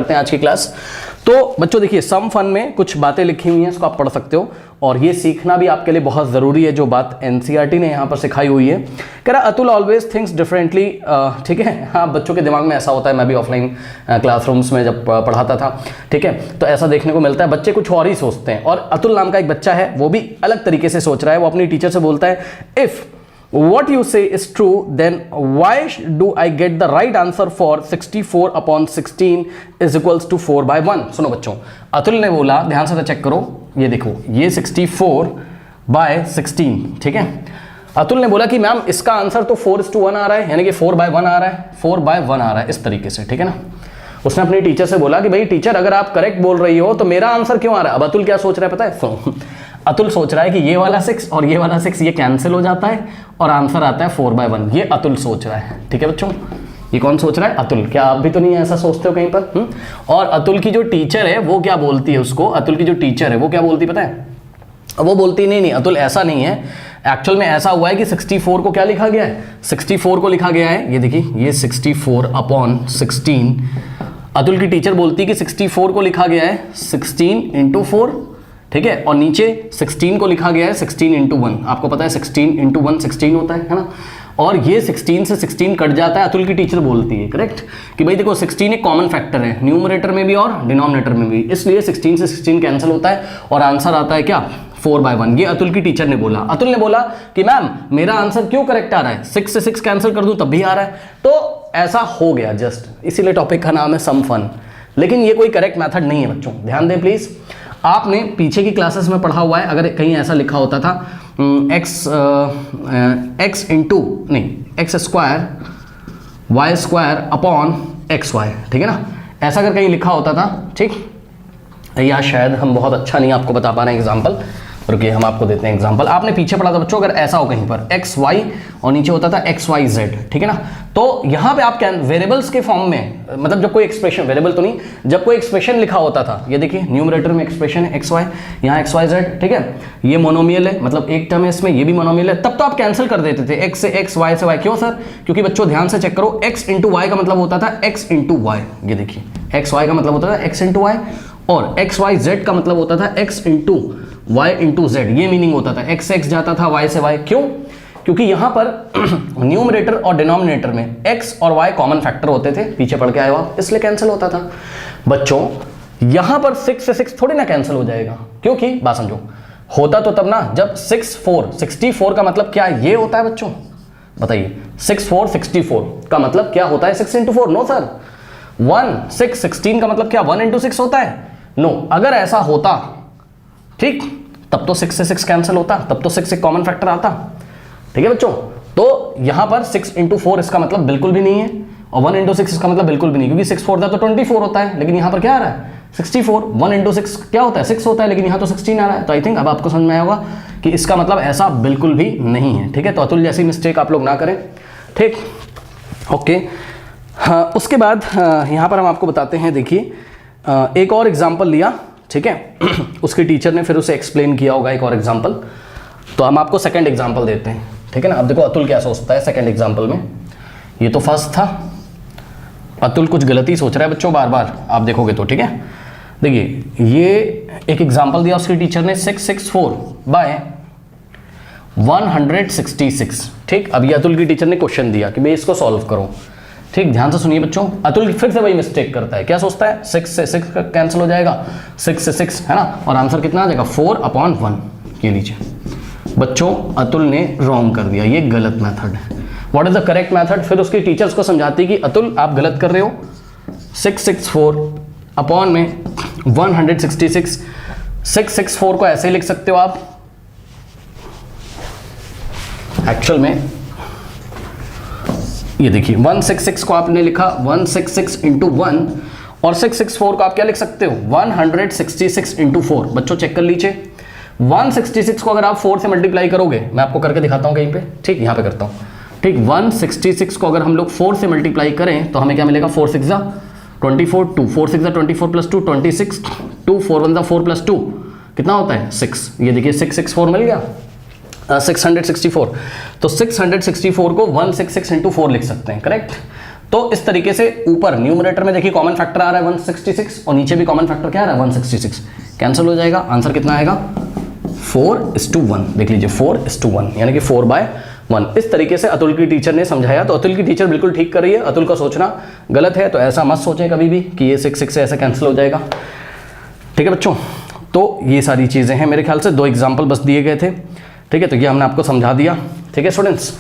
करते हैं आज की क्लास। तो बच्चों देखिए, सम फन में कुछ बातें लिखी हुई हैं, इसको आप पढ़ सकते हो और ये सीखना भी आपके लिए बहुत ज़रूरी है, जो बात एनसीईआरटी ने यहाँ पर सिखाई हुई है। कह रहा अतुल ऑलवेज थिंक्स डिफरेंटली। ठीक है, हाँ बच्चों के दिमाग में ऐसा होता है, मैं भी ऑफलाइन क्लासरूम्स में जब पढ़ाता था, ठीक है, तो ऐसा देखने को मिलता है, बच्चे कुछ और ही सोचते हैं। और अतुल नाम का एक बच्चा है, वो भी अलग तरीके से सोच रहा है। वो अपनी टीचर से बोलता है, if what you say is true, then why do I get the right answer for 64/16 is equals to 4/1? सुनो बच्चों, अतुल ने बोला, ध्यान से चेक करो, ये देखो, ये 64/16, ठीक है। अतुल ने बोला कि मैम इसका आंसर तो 4:1 आ रहा है, यानी कि 4/1 आ रहा है, 4/1 आ रहा है, इस तरीके से, ठीक है ना। उसने अपनी टीचर से बोला कि भाई टीचर, अगर आप करेक्ट बोल रही हो तो मेरा आंसर क्यों आ रहा है। अब अतुल क्या सोच रहा है पता है? सुनो, अतुल सोच रहा है कि ये वाला 6 और ये वाला 6 ये कैंसिल हो जाता है और आंसर आता है 4/1। ये अतुल सोच रहा है, ठीक है बच्चों। ये कौन सोच रहा है? अतुल। क्या आप भी तो नहीं ऐसा सोचते हो कहीं पर? और अतुल की जो टीचर है वो क्या बोलती है उसको? अतुल की जो टीचर है वो क्या बोलती पता है? वो बोलती नहीं अतुल ऐसा नहीं है, एक्चुअल में ऐसा हुआ है कि 64 को क्या लिखा गया है? 64 को लिखा गया है, ये देखिए, ये 64/16। अतुल की टीचर बोलती है कि 64 को लिखा गया है 16 × 4, ठीक है, और नीचे 16 को लिखा गया है 16 × 1। आपको पता है 16 × 1 16 होता है ना। और ये 16 से 16 कट जाता है, अतुल की टीचर बोलती है, करेक्ट, कि भाई देखो 16 एक कॉमन फैक्टर है, न्यूमरेटर में भी और डिनोमिनेटर में भी, इसलिए 16 से 16 कैंसिल होता है और आंसर आता है क्या? 4/1। ये अतुल की टीचर ने बोला। अतुल ने बोला कि मैम मेरा आंसर क्यों करेक्ट आ रहा है? 6 से 6 कैंसिल कर दूं तब भी आ रहा है। तो ऐसा हो गया जस्ट, इसीलिए टॉपिक का नाम है सम फन। लेकिन ये कोई करेक्ट मेथड नहीं है बच्चों, ध्यान दें प्लीज। आपने पीछे की क्लासेस में पढ़ा हुआ है, अगर कहीं ऐसा लिखा होता था x square y square upon XY, ठीक है ना, ऐसा अगर कहीं लिखा होता था, ठीक, या शायद हम बहुत अच्छा नहीं आपको बता पा रहे हैं एग्जाम्पल, रुकिए हम आपको देते हैं एग्जाम्पल। आपने पीछे पढ़ा था बच्चों, अगर ऐसा हो कहीं पर XY और नीचे होता था XYZ, ठीक है ना, तो यहाँ पे आप वेरिएबल्स के फॉर्म में, मतलब जब कोई एक्सप्रेशन, वेरिएबल तो नहीं, जब कोई एक्सप्रेशन लिखा होता था, ये देखिए न्यूमरेटर में एक्सप्रेशन है XY, यहाँ XYZ, ठीक है, ये मोनोमियल है, मतलब एक टर्म है इसमें, ये भी मोनोमियल है, तब तो आप कैंसिल कर देते थे X से X, Y से Y। क्यों सर? क्योंकि बच्चों ध्यान से चेक करो, X × Y का मतलब होता था X × Y, ये देखिए XY का मतलब होता था X × Y, और XYZ का मतलब होता था X × Y × Z, ये मीनिंग होता था, X से X जाता था, Y से Y। क्यों? क्योंकि यहां पर न्यूमरेटर और डिनोमिनेटर में X और Y कॉमन फैक्टर होते थे, पीछे पढ़ के आए हो आप, इसलिए कैंसिल होता था। बच्चों यहां पर 6 से 6 थोड़ी ना कैंसिल हो जाएगा, क्योंकि बात समझो, होता तो तब ना जब 64 का मतलब क्या ये होता है बच्चों? बताइए, 64 का मतलब क्या होता है? 6 × 4? No sir. 16 का मतलब क्या 1 × 6 होता है? नो। अगर ऐसा होता, ठीक, तब तो 6 से 6 कैंसिल होता, तब तो 6 एक कॉमन फैक्टर आता, ठीक है बच्चों। तो यहां पर 6 × 4 इसका मतलब बिल्कुल भी नहीं है, और 1 × 6 इसका मतलब बिल्कुल भी नहीं, क्योंकि 6 4 तो 24 होता है, लेकिन यहां पर क्या आ रहा है? 64। 1 × 6 क्या होता है? 6 होता है, लेकिन यहां तो 16 आ रहा है। तो आई थिंक अब आपको समझ में आया होगा कि इसका मतलब ऐसा बिल्कुल भी नहीं है, ठीक है। तो अतुल जैसी मिस्टेक आप लोग ना करें, ठीक, ओके। हाँ, उसके बाद यहाँ पर हम आपको बताते हैं, देखिए एक और एग्जाम्पल लिया, ठीक है, उसके टीचर ने फिर उसे एक्सप्लेन किया होगा एक और एग्जाम्पल, तो हम आपको सेकंड एग्जाम्पल देते हैं, ठीक है ना। अब देखो अतुल क्या सोचता है सेकंड एग्जाम्पल में। ये तो फर्स्ट था, अतुल कुछ गलती सोच रहा है बच्चों बार बार, आप देखोगे तो, ठीक है। देखिए ये एक एग्जाम्पल दिया उसके टीचर ने, 664/166, ठीक। अब ये अतुल की टीचर ने क्वेश्चन दिया कि भाई इसको सॉल्व करो, ठीक। ध्यान से सुनिए बच्चों, अतुल फिर से वही मिस्टेक करता है। क्या सोचता है? 6 से 6 कैंसिल हो जाएगा, 6 से 6, है ना, और आंसर कितना आ जाएगा? 4/1। ये लीजिए बच्चों, अतुल ने रॉन्ग कर दिया, ये गलत मेथड है। What is the correct method? फिर उसकी टीचर्स को समझाती कि अतुल आप गलत कर रहे हो, 664/166, 664 को ऐसे लिख सकते हो आप, एक्चुअल में ये देखिए 166 को आपने लिखा 166 × 1, और 664 को आप क्या लिख सकते हो? 166 × 4। बच्चों चेक कर लीजिए, 166 को अगर आप 4 से मल्टीप्लाई करोगे, मैं आपको करके दिखाता हूं कहीं पे, ठीक, यहां पे करता हूं, ठीक। 166 को अगर हम लोग 4 से मल्टीप्लाई करें तो हमें क्या मिलेगा? 4 6 24, 2 4 6 24 + 2 26, 2 4 1 4 + 2 कितना होता है? 6। ये देखिए 664 मिल गया, 664। तो 664 को 166 × 4 लिख सकते हैं, करेक्ट। तो इस तरीके से ऊपर न्यूमरेटर में देखिए कॉमन फैक्टर आ रहा है 166 और नीचे भी कॉमन फैक्टर क्या आ रहा है 166, कैंसिल हो जाएगा, आंसर कितना आएगा 4:1। देख लीजिए 4:1 यानी कि 4/1। इस तरीके से अतुल की टीचर ने समझाया। तो अतुल की टीचर बिल्कुल ठीक कर रही है, अतुल का सोचना गलत है, तो ऐसा मत सोचें कभी भी कि ये 6 से ऐसे कैंसिल हो जाएगा। ठीक है बच्चों, तो ये सारी चीज़ें हैं, मेरे ख्याल से 2 एग्जाम्पल बस दिए गए थे। ठीक है, तो ये हमने आपको समझा दिया। ठीक है स्टूडेंट्स।